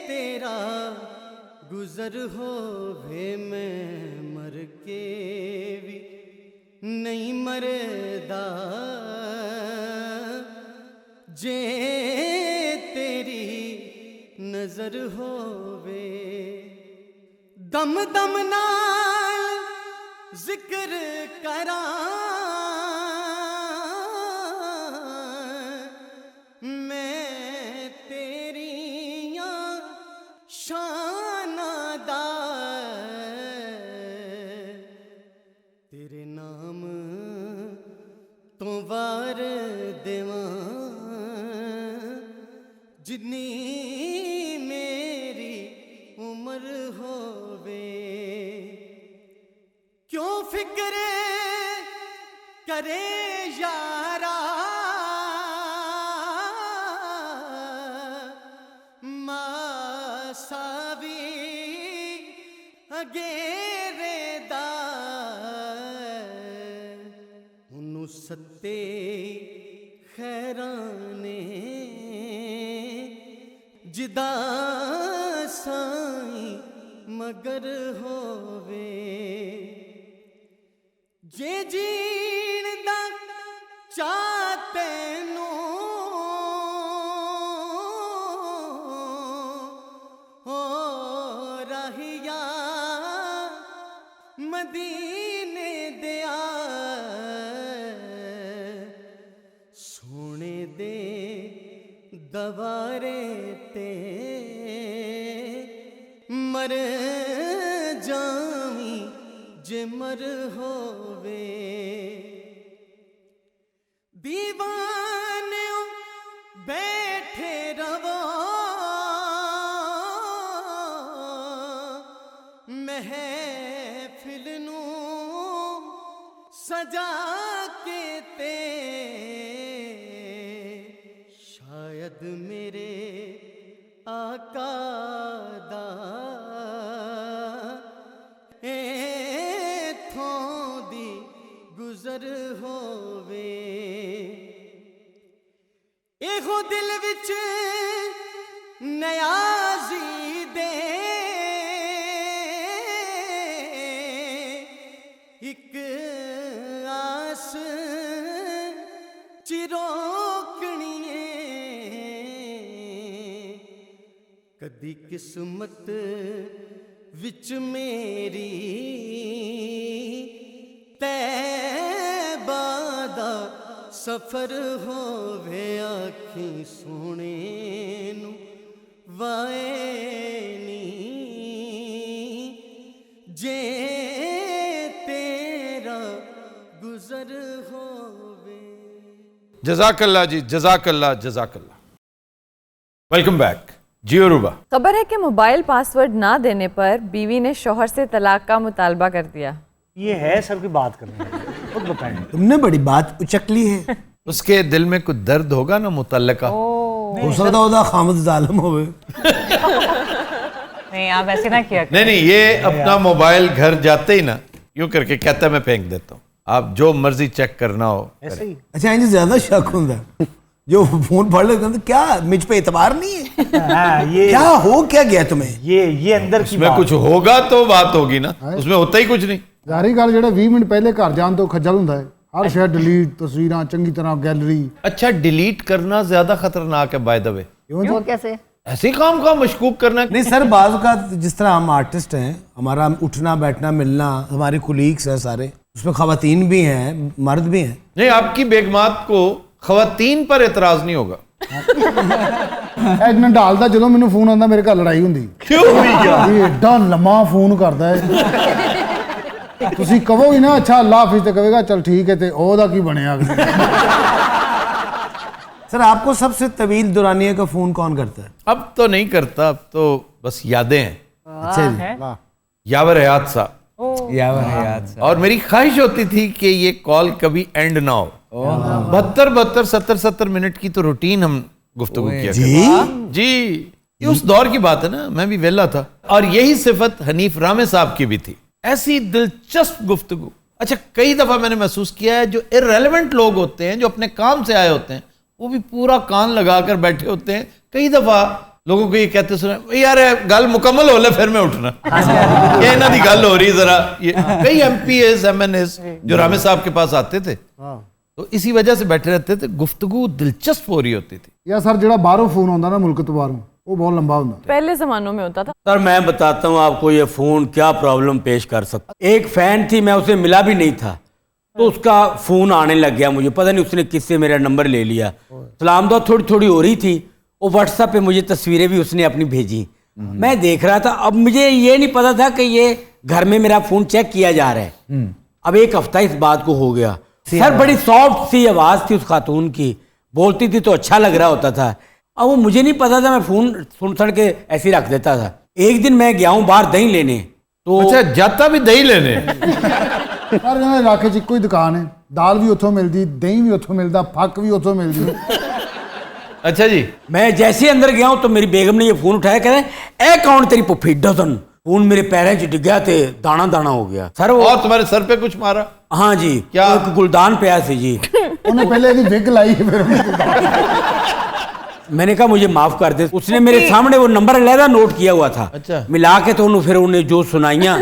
Speaker 12: तेरा गुजर हो वे मैं मर के भी नहीं मरदा, जे तेरी नजर होवे दम दम नाल जिक्र करा मैं तेरिया शाना दा, तेरे नाम तो वार देवा जिन्नी मेरी उम्र होवे। क्यों फिक्र करे यारा मासावी अगेरे दा, उन्नू सत्ते खैराने जिदा साई मगर होवे। जे जीण दा चाहते नो हो रहिया मदीने दिया, सोने दे दवारे ते मर जावी जे मर होवे। दीवानियों बैठे रवो महफिल नू सजा के ते शायद मेरे आका दा इत्थों दी गुजर होवे एहो दिल विच नियाज़ी दे एक आस चिरोकणिए कदी किस्मत विच मेरी तैबा दा सफर होवे आखी सोने नू वाए नी जे तेरा गुजर होवे।
Speaker 1: जज़ाकल्ला जी, जज़ाकल्ला, जज़ाकल्ला। Welcome back. जियो रूबा।
Speaker 3: खबर है कि मोबाइल पासवर्ड ना देने पर बीवी ने शौहर से तलाक का मुतालबा कर दिया।
Speaker 8: ये है सबकी बात करने खुद बताएं।
Speaker 5: तुमने बड़ी बात उचकली है।
Speaker 1: उसके दिल में कुछ दर्द होगा ना मुतल्लका।
Speaker 5: हो सकता होता खामद जालिम होवे।
Speaker 3: नहीं आप ऐसे ना किया।
Speaker 1: नहीं, ये अपना मोबाइल घर जाते ही ना यूं करके कहता है मैं फेंक देता हूँ, आप जो मर्जी चेक करना हो।
Speaker 8: ऐसे ही।
Speaker 5: अच्छा इन्हें ज्यादा शक होता जो फोन पढ़ लेते हैं, तो क्या मुझ पे एतबार नहीं है?
Speaker 8: हाँ, ये
Speaker 5: क्या हो क्या गया तुम्हें?
Speaker 8: ये अंदर की
Speaker 1: उसमें कुछ होगा तो बात होगी ना, उसमें होता ही कुछ नहीं।
Speaker 2: ਜ਼ਾਰੀ ਗੱਲ ਜਿਹੜਾ 20 ਮਿੰਟ ਪਹਿਲੇ ਘਰ ਜਾਣ ਤੋਂ ਖੱਜਲ ਹੁੰਦਾ ਹੈ, ਹਰ ਸ਼ੈ ਡਿਲੀਟ, ਤਸਵੀਰਾਂ ਚੰਗੀ ਤਰ੍ਹਾਂ ਗੈਲਰੀ।
Speaker 1: अच्छा डिलीट करना ज्यादा खतरनाक है बाय द वे।
Speaker 6: वो कैसे?
Speaker 1: ऐसे काम का मशकूक करना।
Speaker 5: नहीं सर, बाज़ का जिस तरह हम आर्टिस्ट हैं, हमारा उठना बैठना मिलना, हमारे कुलीग्स हैं सारे, उसमें खवातीन भी हैं मर्द भी हैं।
Speaker 1: नहीं, आपकी बेगमात को खवातीन पर एतराज नहीं होगा।
Speaker 2: ਇਹ ਨੰਡਾਲ ਦਾ ਜਦੋਂ ਮੈਨੂੰ ਫੋਨ ਆਉਂਦਾ ਮੇਰੇ ਘਰ ਲੜਾਈ ਹੁੰਦੀ।
Speaker 1: क्यों भैया?
Speaker 2: ਇਹ ਏਡਾ ਲੰਮਾ ਫੋਨ ਕਰਦਾ ਹੈ। ਤੁਸੀਂ ਕਹੋਗੇ ਨਾ ਅੱਛਾ ਅੱਲਾਹ ਹਾਫਿਜ਼ ਤੇ ਕਹੇਗਾ ਚਲ ਠੀਕ ਹੈ ਤੇ ਉਹਦਾ ਕੀ ਬਣਿਆ।
Speaker 5: सर आपको सबसे तवील दुरानिया का फोन कौन करता है?
Speaker 1: अब तो नहीं करता, अब तो बस यादें हैं।
Speaker 5: अच्छा जी।
Speaker 1: यावर हयात साहब। और मेरी ख्वाहिश होती थी कि ये कॉल कभी एंड ना हो। 72 70 मिनट की तो रूटीन हम गुफ्तगू किया जी। ये उस दौर की बात है ना, मैं भी वेला था। और यही सिफत हनीफ रामे साहब की भी थी, ऐसी दिलचस्प गुफ्तगू। अच्छा, कई दफा मैंने महसूस किया है जो इररेलेवेंट लोग होते हैं, जो अपने काम से आए होते हैं, वो भी पूरा कान लगाकर बैठे होते हैं। कई दफा लोगों को ये कहते सुना यार गल मुकम्मल हो ले फिर मैं उठना, ये इन्हां दी गल हो रही जरा। ये कई MPs MNs जो रामे साहब के पास आते थे, तो इसी वजह से बैठे रहते थे, गुफ्तगू दिलचस्प हो रही होती थी।
Speaker 2: ਯਾ ਸਰ ਜਿਹੜਾ ਬਾਹਰੋਂ ਫੋਨ ਆਉਂਦਾ ਨਾ ਮੁਲਕ ਤੋਂ ਬਾਹਰੋਂ, वो बहुत लंबा होता है।
Speaker 3: पहले जमानों में होता था।
Speaker 11: सर मैं बताता हूँ आपको ये फ़ोन क्या प्रॉब्लम पेश कर सकता। एक फ़ैन थी, मैं उसे मिला भी नहीं था, तो उसका फ़ोन आने लग गया मुझे, पता नहीं उसने किससे मेरा नंबर ले लिया। सलाम दुआ थोड़ी थोड़ी हो रही थी, वो व्हाट्सएप पे मुझे तस्वीरें भी उसने अपनी भेजी, मैं देख रहा था। अब मुझे ये नहीं पता था कि ये घर में मेरा फ़ोन चेक किया जा रहा है। अब एक हफ्ता इस बात को हो गया। सर बड़ी सॉफ्ट सी आवाज़ थी उस खातून की, बोलती थी तो अच्छा लग रहा होता था। अब वो मुझे नहीं पता था, मैं फ़ोन सुन के ऐसे ही रख देता था। एक दिन मैं गया हूँ बाहर दही लेने, तो
Speaker 1: अच्छा जाता भी दही लेने।
Speaker 2: हर इलाके च इक्को ही दुकान है, दाल भी उतों मिलती, दही भी उतों मिलता, फक भी उतों मिलती।
Speaker 1: अच्छा जी,
Speaker 11: मैं जैसे अंदर गया हूँ तो मेरी बेगम ने ये फ़ोन उठाया, कह रहे ए कौन तेरी पुफी डजन। फ़ोन मेरे पैरों च डिग्या थे, दाना दाना हो गया सर। वो
Speaker 1: और तुम्हारे सर पे कुछ मारा?
Speaker 11: हाँ जी,
Speaker 1: क्या?
Speaker 11: एक गुलदान पे थे जी।
Speaker 2: उन्हें पहले विग लाई फिर
Speaker 11: मैंने कहा मुझे माफ कर दे। उसने मेरे सामने वो नंबर अलहदा नोट किया हुआ था।
Speaker 1: अच्छा।
Speaker 11: मिला के तो उन्होंने फिर उन्हें जो सुनाइया,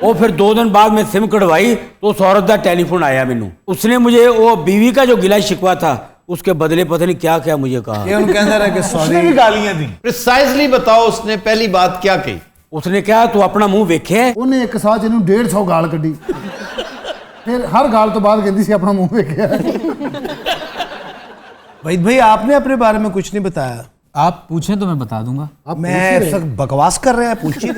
Speaker 11: और फिर 2 दिन बाद मैं सिम कटवाई तो उस औरत का टेलीफोन आया मैनू। उसने मुझे वो बीवी का जो गिला शिकवा था उसके बदले पता नहीं क्या क्या मुझे कहा।
Speaker 5: ये उनके अंदर है कि
Speaker 8: उसने भी गालियां दी।
Speaker 1: प्रिसाइजली बताओ, उसने पहली बात क्या कही?
Speaker 11: उसने कहा तू अपना मुंह वेखे।
Speaker 2: उन्हें एक साथ इन्हू 150 गाल कड्डी, फिर हर गाल तो बाद कहती सी अपना मुंह वेख्या।
Speaker 5: वहीद भाई आपने अपने बारे में कुछ नहीं बताया।
Speaker 10: आप पूछें तो मैं बता दूंगा।
Speaker 5: मैं सब बकवास कर रहे हैं, पूछिए।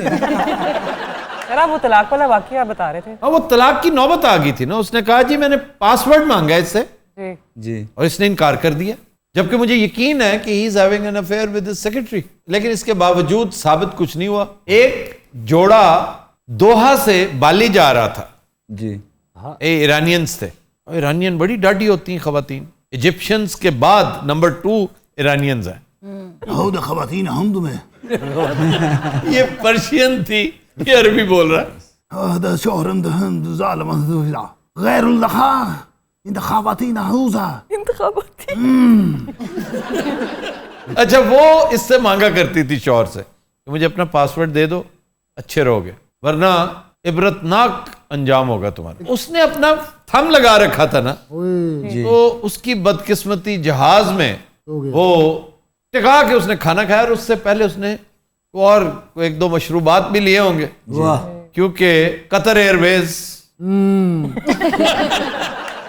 Speaker 3: सर आप वो तलाक वाला वाकया बता रहे थे।
Speaker 1: हाँ, वो तलाक की नौबत आ गई थी ना। उसने कहा जी मैंने पासवर्ड मांगा इससे,
Speaker 10: जी।
Speaker 1: और इसने इनकार कर दिया, जबकि मुझे यकीन है कि he is having an affair with his secretary. लेकिन इसके बावजूद साबित कुछ नहीं हुआ। एक जोड़ा दोहा से बाली जा रहा था
Speaker 10: जी।
Speaker 1: ये ईरानियंस थे, और ईरानियन बड़ी डाढ़ी होती हैं खवातीन। इजिप्शियंस के बाद नंबर 2 ईरानियंस हैं।
Speaker 2: खवातीन हम तुम्हें
Speaker 1: ये पर्शियन थी, ये अरबी बोल रहा है। अच्छा, वो इससे मांगा करती थी शौहर से कि मुझे अपना पासवर्ड दे दो, अच्छे रहोगे, वरना इबरतनाक अंजाम होगा तुम्हारा। उसने अपना थंब लगा रखा था ना, तो उसकी बदकिस्मती जहाज में वो टिका के उसने खाना खाया, और उससे पहले उसने और 1-2 मशरूबात भी लिए होंगे, क्योंकि कतर एयरवेज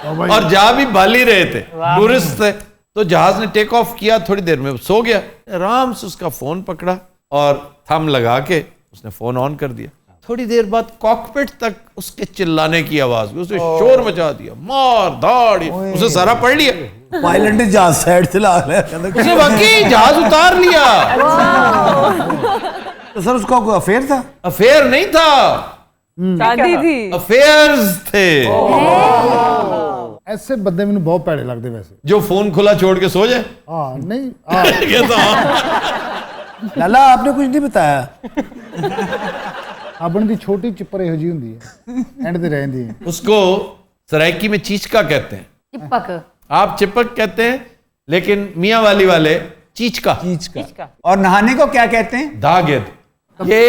Speaker 1: और जा भी बाली रहे थे, टूरिस्ट थे। तो जहाज ने टेक ऑफ किया, थोड़ी देर में सो गया, आराम से उसका फोन पकड़ा और थंब लगा के उसने फोन ऑन कर दिया। थोड़ी देर बाद कॉकपिट तक उसके चिल्लाने की आवाज हुई, उसने शोर मचा दिया, मार धाड़, उसे सारा पढ़ लिया।
Speaker 5: पायलट ने जहाज साइड से ला लिया,
Speaker 1: उसने वाकई जहाज उतार लिया।
Speaker 5: तो सर उसका कोई अफेयर था?
Speaker 1: अफेयर नहीं था,
Speaker 3: शादी थी।
Speaker 1: अफेयर्स थे।
Speaker 2: ऐसे बंदे मैंने बहुत भैड़े लगते वैसे,
Speaker 1: जो फोन खुला छोड़ के सो जाए।
Speaker 2: हाँ नहीं
Speaker 5: लाला आपने कुछ नहीं बताया।
Speaker 2: साबण की छोटी चिप्पर ਇਹੋ ਜਿਹੀ ਹੁੰਦੀ ਹੈ, एंड ਤੇ रहती है।
Speaker 1: उसको सराइकी में चीचका कहते हैं,
Speaker 6: चिपक।
Speaker 1: आप चिपक कहते हैं, लेकिन मियाँ वाली वाले चीचका।
Speaker 10: और नहाने को क्या कहते हैं?
Speaker 1: धागेद। ये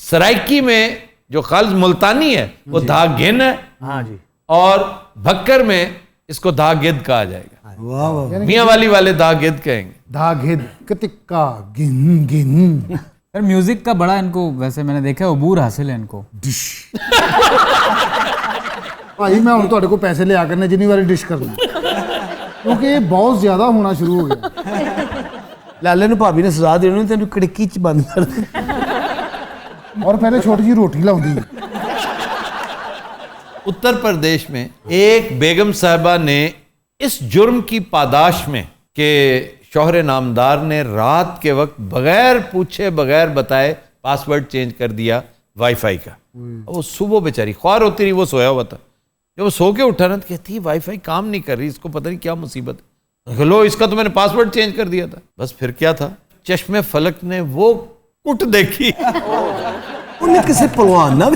Speaker 1: सराइकी में जो खालिद मुल्तानी है वो धागिन है।
Speaker 8: हाँ जी।
Speaker 1: और भक्कर में इसको धागेद कहा जाएगा।
Speaker 5: वाह वाह।
Speaker 1: मियाँ वाली वाले धागेद कहेंगे।
Speaker 2: धागेद कतिक्का गिन गिन।
Speaker 10: सर म्यूजिक का बड़ा इनको, वैसे मैंने देखा अबूर हासिल है इनको।
Speaker 2: भाई मैं हूँ ਤੁਹਾਡੇ ਕੋਲ पैसे लिया करने जिन्नी बारी डिश करना, क्योंकि ये बहुत ज्यादा होना शुरू हो गया।
Speaker 5: लाले ने भाभी ने सजा दी, उन्होंने तेन खिड़की च बंद कर दी।
Speaker 2: और पहले छोटी जी रोटी लाउंदी।
Speaker 1: उत्तर प्रदेश में एक बेगम साहिबा ने इस जुर्म की पादाश में कि शौहर नामदार ने रात के वक्त बगैर पूछे बगैर बताए पासवर्ड चेंज कर दिया वाईफाई का। वो सुबह बेचारी ख्वार होती रही, वो सोया हुआ था। जब वो सो के उठा ना, तो कहती वाईफाई काम नहीं कर रही, इसको पता नहीं क्या मुसीबत है। लो, इसका तो मैंने पासवर्ड चेंज कर दिया था। बस फिर क्या था, चश्मे फलक ने वो कुट देखी।
Speaker 5: उन्हें किसी परवान ना।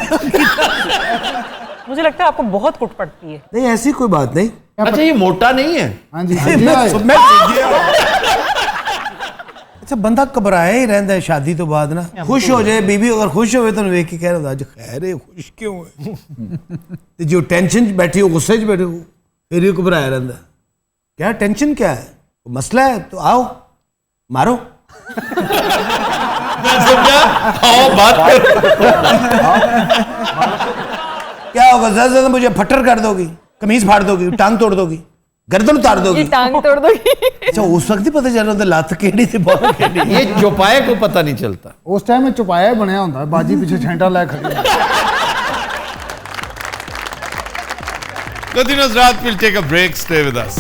Speaker 13: मुझे लगता है आपको बहुत कुट पड़ती है।
Speaker 5: नहीं ऐसी कोई बात नहीं।
Speaker 1: अच्छा, ये मोटा नहीं है?
Speaker 2: हाँ जी।
Speaker 5: अच्छा, बंदा घबराया ही रहता है शादी तो बाद ना। खुश हो जाए बीबी, अगर खुश हो तो वेख के कह रहा अज खैर है, खुश क्यों है। जो टेंशन बैठी हो, गुस्से बैठे हो, फिर ही घबराया रहता है। क्या टेंशन क्या है, मसला है तो आओ मारो।
Speaker 1: आओ बात कर।
Speaker 5: क्या होगा, ज्यादा ज्यादा मुझे फट्टर कर दोगी, कमीज फाड़ दोगी, टांग तोड़ दोगी, गर्दन उतार दोगी।
Speaker 3: टांग तोड़ दोगी।
Speaker 5: अच्छा, उस वक्त ही पता चल रहा लात केड़ी थी, बहुत केड़ी।
Speaker 1: ये चौपाए को पता नहीं चलता।
Speaker 2: उस टाइम में चौपाया बनया होता है, बाजी पीछे छेंटा लै खड़ी।
Speaker 1: Continuous Raat will take a break. Stay with us.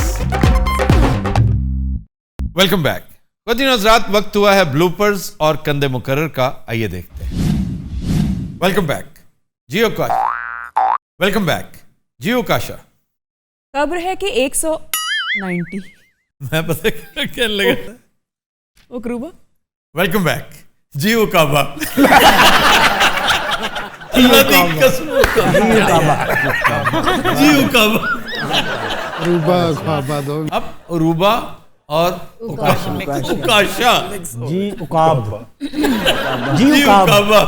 Speaker 1: Welcome back. Continuous Raat वक्त हुआ है ब्लूपर्स और कंदे मुकर्रर का। आइए देखते हैं। वेलकम बैक जियो काशा। वेलकम बैक जियो काशा।
Speaker 13: कब्र है कि 190।
Speaker 1: मैं पता क्या कहने लगा था।
Speaker 13: उकरूबा।
Speaker 1: वेलकम बैक जियो काबा। जियो काबा।
Speaker 2: रूबा ख्वाबा दो।
Speaker 1: अब रूबा और उकाशा।
Speaker 8: जी उकाब।
Speaker 1: जी उकाबा।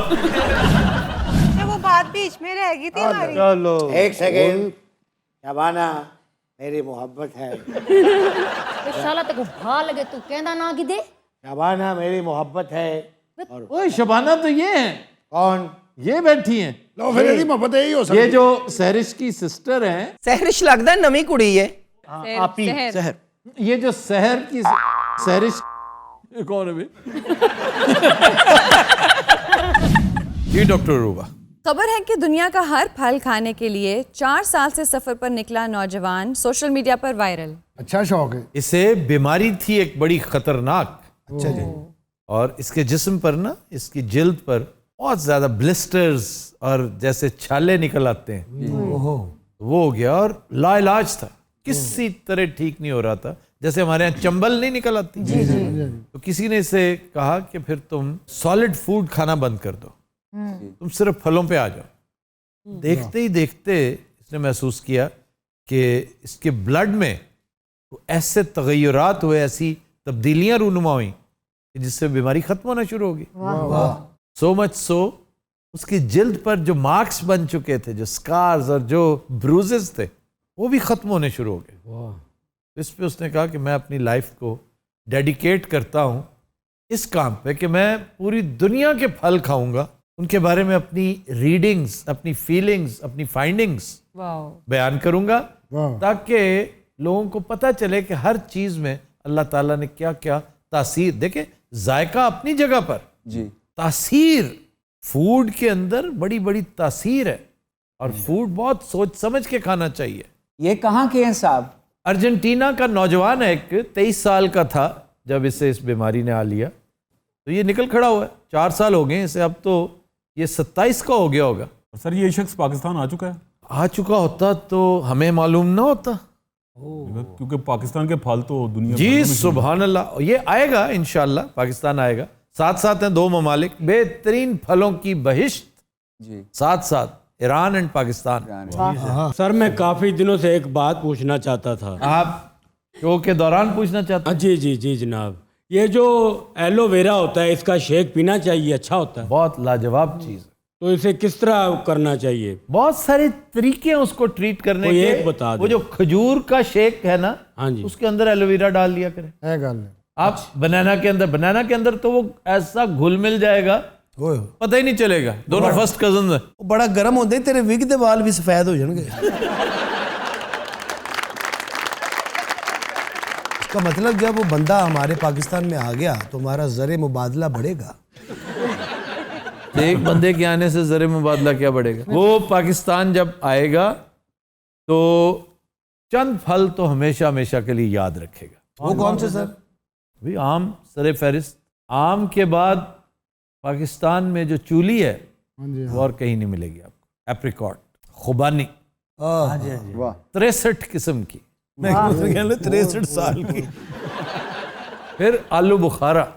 Speaker 13: वो बात बीच में रह गई थी हमारी।
Speaker 8: चलो
Speaker 5: एक सेकेंड। शबाना मेरी मोहब्बत है।
Speaker 6: साला तक भा लगे तू कहना ना कि दे।
Speaker 5: शबाना मेरी मोहब्बत है।
Speaker 1: ओए शबाना तो ये है।
Speaker 5: कौन?
Speaker 1: ये बैठी हैं।
Speaker 2: लो फिर यही मोहब्बत यही हो सकती है।
Speaker 1: ये जो सहरिश की सिस्टर हैं।
Speaker 13: सहरिश लगता है नवी कुड़ी है।
Speaker 8: आपी
Speaker 13: सहर।
Speaker 1: ये जो सहर की सहरिश कौन है भाई? जी डॉक्टर रूबा,
Speaker 3: खबर है कि दुनिया का हर फल खाने के लिए 4 साल से सफर पर निकला नौजवान सोशल मीडिया पर वायरल।
Speaker 2: अच्छा शौक है।
Speaker 1: इसे बीमारी थी एक बड़ी खतरनाक।
Speaker 5: अच्छा जी।
Speaker 1: और इसके जिस्म पर ना, इसकी जिल्द पर बहुत ज्यादा ब्लिस्टर्स और जैसे छाले निकल आते हैं, वो हो गया और लाइलाज था, किसी तरह ठीक नहीं हो रहा था। जैसे हमारे यहाँ चंबल नहीं निकल आती, तो किसी ने इसे कहा कि फिर तुम सॉलिड फूड खाना बंद कर दो, तुम सिर्फ फलों पे आ जाओ। देखते ही देखते इसने महसूस किया कि इसके ब्लड में ऐसे तगय्युरात हुए, ऐसी तब्दीलियां रूनुमा हुई जिससे बीमारी खत्म होना शुरू होगी। सो मच सो उसकी जिल्द पर जो मार्क्स बन चुके थे, जो स्कार्स और जो ब्रूजेस थे, वो भी खत्म होने शुरू हो गए। इस पे उसने कहा कि मैं अपनी लाइफ को डेडिकेट करता हूँ इस काम पे कि मैं पूरी दुनिया के फल खाऊंगा, उनके बारे में अपनी रीडिंग्स, अपनी फीलिंग्स, अपनी फाइंडिंग्स बयान करूंगा, ताकि लोगों को पता चले कि हर चीज में अल्लाह ताला ने क्या क्या तासीर। देखे, जायका अपनी जगह पर जी, तासीर फूड के अंदर बड़ी बड़ी तासीर है, और फूड बहुत सोच समझ के खाना चाहिए।
Speaker 10: ये कहाँ के हैं साहब?
Speaker 1: अर्जेंटीना का नौजवान है, एक 23 साल का था जब इसे इस बीमारी ने आ लिया, तो ये निकल खड़ा हुआ है। 4 साल हो गए इसे, अब तो ये 27 का हो गया होगा।
Speaker 4: सर ये शख्स पाकिस्तान आ चुका है?
Speaker 1: आ चुका होता तो हमें मालूम ना होता,
Speaker 4: क्योंकि पाकिस्तान के फल तो दुनिया
Speaker 1: जी सुभान अल्लाह। ये आएगा इंशाल्लाह, पाकिस्तान आएगा। साथ साथ हैं 2 ममालिक, बेहतरीन फलों की बहिश्त जी, साथ साथ ईरान एंड पाकिस्तान।
Speaker 11: सर मैं काफी दिनों से एक बात पूछना चाहता था।
Speaker 1: आप शो के दौरान पूछना चाहते हैं?
Speaker 11: जी जी जी जनाब, ये जो एलोवेरा होता है इसका शेक पीना चाहिए, अच्छा होता है?
Speaker 1: बहुत लाजवाब चीज।
Speaker 11: तो इसे किस तरह करना चाहिए?
Speaker 1: बहुत सारे तरीके हैं उसको ट्रीट करने के।
Speaker 11: एक बता दो।
Speaker 1: वो जो खजूर का शेक है ना,
Speaker 11: हाँ जी,
Speaker 1: उसके अंदर एलोवेरा डाल दिया करें।
Speaker 2: है गल
Speaker 1: आप बनाना के अंदर तो वो ऐसा घुल मिल जाएगा, पता ही नहीं चलेगा। दोनों फर्स्ट कजन है।
Speaker 5: वो बड़ा गर्म होते, तेरे विग दे वाल भी सफेद हो जाएंगे। इसका मतलब जब वो बंदा हमारे पाकिस्तान में आ गया तो हमारा ज़र मुबादला बढ़ेगा।
Speaker 1: एक बंदे के आने से ज़र मुबादला क्या बढ़ेगा? वो पाकिस्तान जब आएगा तो चंद फल तो हमेशा हमेशा के लिए याद रखेगा।
Speaker 5: वो कौन से सर?
Speaker 1: भाई आम सरे फहरिस्त। आम के बाद पाकिस्तान में जो चूली है वो और कहीं नहीं मिलेगी आपको। एप्रिकॉट, खुबानी, 63 किस्म की,
Speaker 5: 63 साल की।
Speaker 1: फिर आलू बुखारा,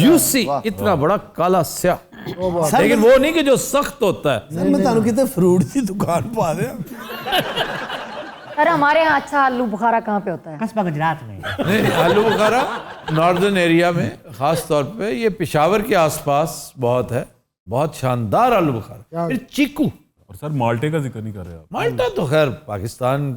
Speaker 1: जूसी, इतना बड़ा काला स्या, लेकिन वो नहीं कि जो सख्त होता है।
Speaker 5: सर मैं तानू कितने फ्रूट की दुकान पा दे।
Speaker 6: अरे हमारे यहाँ अच्छा आलू बुखारा कहाँ पे होता है?
Speaker 8: कस्बा गुजरात में।
Speaker 1: नहीं, आलू बुखारा नॉर्दर्न एरिया में खास तौर पे, ये पेशावर के आसपास बहुत है, बहुत शानदार आलू बुखारा। फिर चीकू।
Speaker 4: और सर माल्टे का जिक्र नहीं कर रहे आप?
Speaker 1: माल्टा तो खैर पाकिस्तान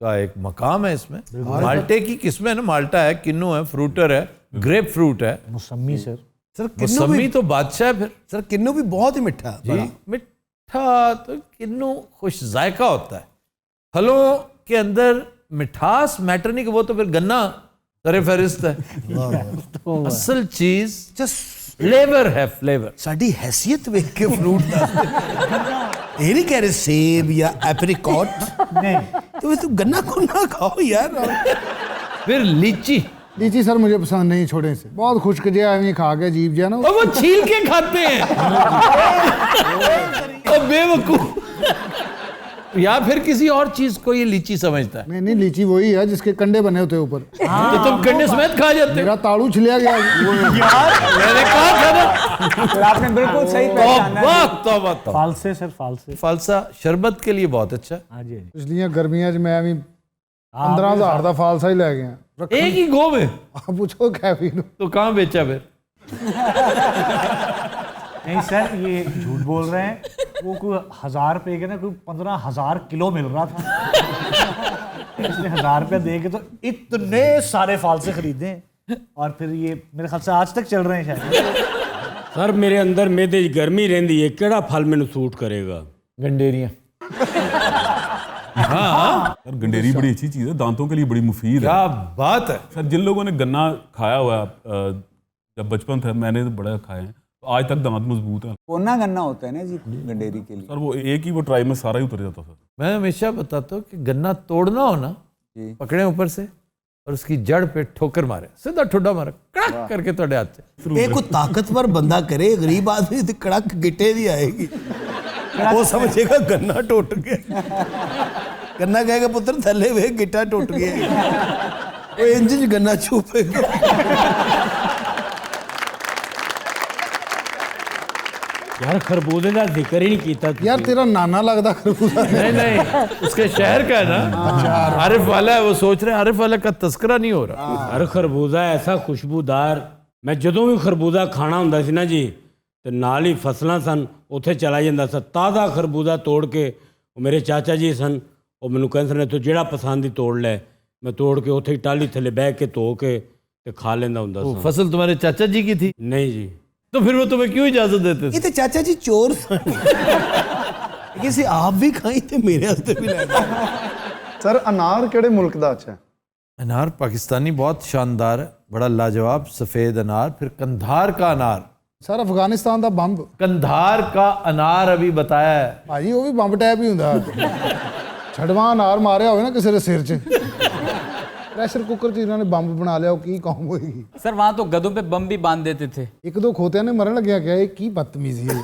Speaker 1: का एक मकाम है। इसमें माल्टे की किस्में है ना, माल्टा है, किन्नू है, फ्रूटर है, ग्रेप फ्रूट है,
Speaker 8: मौसमी। सर
Speaker 5: सर
Speaker 1: मौसमी तो बादशाह है। फिर
Speaker 5: सर किन्नू भी बहुत ही मिठा
Speaker 1: जी, मिठा तो किन्नू खुश जायका होता है। फलों के अंदर मिठास मैटर नहीं, कि वो तो फिर गन्ना सरे फहरिस्त है। असल चीज जस्ट फ्लेवर है, फ्लेवर।
Speaker 5: साड़ी हैसियत देख के फ्रूट ये नहीं कह रहे सेब या एप्रिकॉट
Speaker 8: नहीं,
Speaker 5: तो तुम गन्ना को ना खाओ यार।
Speaker 1: फिर लीची।
Speaker 2: लीची सर मुझे पसंद नहीं, छोड़े से बहुत खुश्क जिया है, खा के अजीब जिया ना।
Speaker 1: और वो छील के खाते हैं। और बेवकूफ। या फिर किसी और चीज को ये लीची समझता है।
Speaker 2: नहीं नहीं, लीची वही है जिसके कंडे बने होते हैं ऊपर।
Speaker 1: तो तुम कंडे समेत खा जाते हो।
Speaker 2: मेरा ताड़ू छिलिया गया
Speaker 1: यार, मैंने कहा था ना।
Speaker 8: सर आपने बिल्कुल सही पहचाना।
Speaker 1: तौबा।
Speaker 8: फालसे सर, फालसे।
Speaker 1: फालसा शरबत के लिए बहुत अच्छा।
Speaker 8: हाँ जी।
Speaker 2: पिछलियां गर्मियां च मैं भी 15,000 का फालसा ही लै गया।
Speaker 1: एक ही गो में?
Speaker 2: आप पूछो कैफी
Speaker 1: तो कहाँ बेचा फिर?
Speaker 8: नहीं सर ये झूठ बोल रहे हैं। वो कोई 1000 रुपये के ना कोई 15,000 किलो मिल रहा था। इसने 1000 रुपये दे के तो इतने सारे फालसे खरीदे, और फिर ये मेरे ख्याल से आज तक चल रहे हैं शायद।
Speaker 11: सर मेरे अंदर मेदे गर्मी रहती है, केड़ा फल मैंने सूट करेगा?
Speaker 1: गंडेरियां।
Speaker 4: हाँ सर, गंडेरी बड़ी अच्छी चीज़ है, दांतों के लिए बड़ी मुफीद है।
Speaker 1: क्या बात है
Speaker 4: सर, जिन लोगों ने गन्ना खाया हुआ है, जब बचपन था मैंने तो बड़ा खाए हैं, आज तक दांत मजबूत है।
Speaker 10: कोना गन्ना होता है ना जी गंडेरी के लिए।
Speaker 4: सर वो एक ही वो ट्राई में सारा ही उतर जाता सर।
Speaker 1: मैं हमेशा बताता हूँ कि गन्ना तोड़ना हो ना, पकड़े ऊपर से और उसकी जड़ पे ठोकर मारे, सीधा ठुड्डा मारे, कड़क करके ਤੁਹਾਡੇ ਹੱਥ 'ਚ।
Speaker 5: ਇਹ ਕੋਈ ਤਾਕਤਵਰ ਬੰਦਾ ਕਰੇ, ਗਰੀਬ ਆਦਮੀ ਤੇ ਕੜਕ ਗਿੱਟੇ ਦੀ ਆਏਗੀ, ਉਹ ਸਮਝੇਗਾ ਗੰਨਾ ਟੁੱਟ ਗਿਆ। ਗੰਨਾ ਕਹੇਗਾ ਪੁੱਤਰ ਥੱਲੇ ਵੇ ਗਿੱਟਾ ਟੁੱਟ ਗਿਆ, ਉਹ ਇੰਜ ਚ ਗੰਨਾ ਛੁਪੇਗਾ।
Speaker 11: यार खरबूजे का जिक्र ही नहीं किया।
Speaker 2: यार तेरा नाना लगता खरबूजा।
Speaker 1: नहीं उसके शहर का है ना, आरिफ वाला है, वो सोच रहे हैं आरिफ वाला का तस्करा नहीं हो रहा।
Speaker 11: अरे खरबूजा ऐसा खुशबूदार, मैं ਜਦੋਂ ਵੀ ਖਰਬੂਜ਼ਾ ਖਾਣਾ ਹੁੰਦਾ ਸੀ ਨਾ ਜੀ ਤੇ ਨਾਲ ਹੀ ਫਸਲਾਂ ਸਨ, ਉੱਥੇ ਚਲਾ ਜਾਂਦਾ ਸੀ ਤਾਜ਼ਾ ਖਰਬੂਜ਼ਾ ਤੋੜ ਕੇ। ਉਹ ਮੇਰੇ ਚਾਚਾ ਜੀ ਸਨ, ਉਹ ਮੈਨੂੰ ਕਹਿੰਦੇ ਨੇ ਤੂੰ ਜਿਹੜਾ ਪਸੰਦ ਹੀ ਤੋੜ ਲੈ। ਮੈਂ ਤੋੜ ਕੇ ਉੱਥੇ ਹੀ ਟਾਲੀ ਥੱਲੇ ਬਹਿ ਕੇ ਧੋ ਕੇ ਤੇ ਖਾ ਲੈਂਦਾ ਹੁੰਦਾ ਸੀ।
Speaker 1: फसल तुम्हारे चाचा जी की थी?
Speaker 11: नहीं जी।
Speaker 1: तो फिर वो तुम्हें क्यों इजाजत देते थे?
Speaker 5: ये तो चाचा जी चोर सन, किसी आप भी खाई थे मेरे हस्ते भी ले गए।
Speaker 14: सर अनार केड़े मुल्क दा अच्छा है?
Speaker 1: अनार पाकिस्तानी बहुत शानदार है, बड़ा लाजवाब सफ़ेद अनार। फिर कंधार का अनार,
Speaker 2: सर अफगानिस्तान का बंब।
Speaker 1: कंधार का अनार अभी बताया है
Speaker 2: भाजी, वो भी बंब टाइप ही होंगे। छड़वा अनार मारिया हो ना किसी के सिर च, प्रेशर कुकर च इन्होंने बंब बना लिया, की कौम होगी।
Speaker 10: सर वहाँ तो गधों पे बम भी बांध देते थे।
Speaker 2: एक दो खोतिया ने मरन लग्या क्या, ये की बदतमीजी है।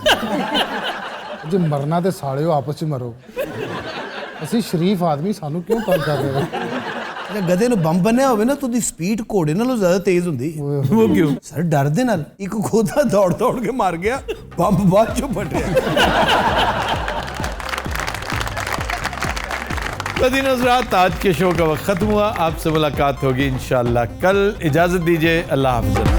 Speaker 2: जो मरना तो साले हो आपस च मरो, असी शरीफ आदमी सानू क्यों तंग कर रहे हो।
Speaker 5: ਜੇ ਗਧੇ ਨੂੰ ਬੰਬ ਬਣਿਆ ਹੋਵੇ ਨਾ ਤਾਂ ਉਹਦੀ ਸਪੀਡ ਘੋੜੇ ਨਾਲੋਂ ਜ਼ਿਆਦਾ ਤੇਜ਼ ਹੁੰਦੀ।
Speaker 1: ਉਹ ਕਿਉਂ?
Speaker 5: ਸਰ ਡਰ ਦੇ ਨਾਲ ਇੱਕ ਖੋਦਾ ਦੌੜ ਦੌੜ ਕੇ ਮਾਰ ਗਿਆ, ਬੰਬ ਬਾਅਦ ਚੋਂ ਫਟਿਆ।
Speaker 1: मदीना हज़रात, आज के शो का वक्त ख़त्म हुआ। आपसे मुलाकात होगी इंशाअल्लाह कल। इजाज़त दीजिए, अल्लाह हाफ़िज़।